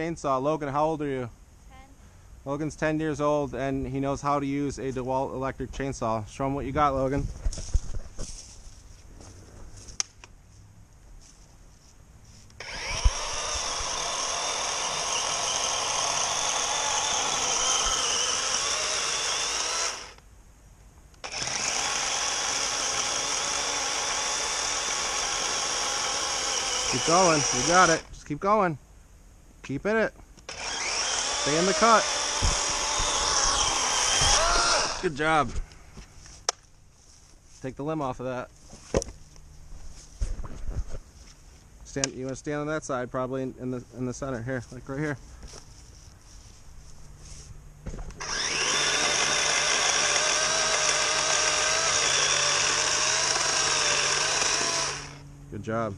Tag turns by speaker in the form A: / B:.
A: chainsaw. Logan, how old are you?
B: 10.
A: Logan's 10 years old and he knows how to use a DeWalt electric chainsaw. Show him what you got, Logan. Keep going. You got it. Just keep going. Keep in it. Stay in the cut. Good job. Take the limb off of that. Stand. You want to stand on that side, probably in the center here, like right here. Good job.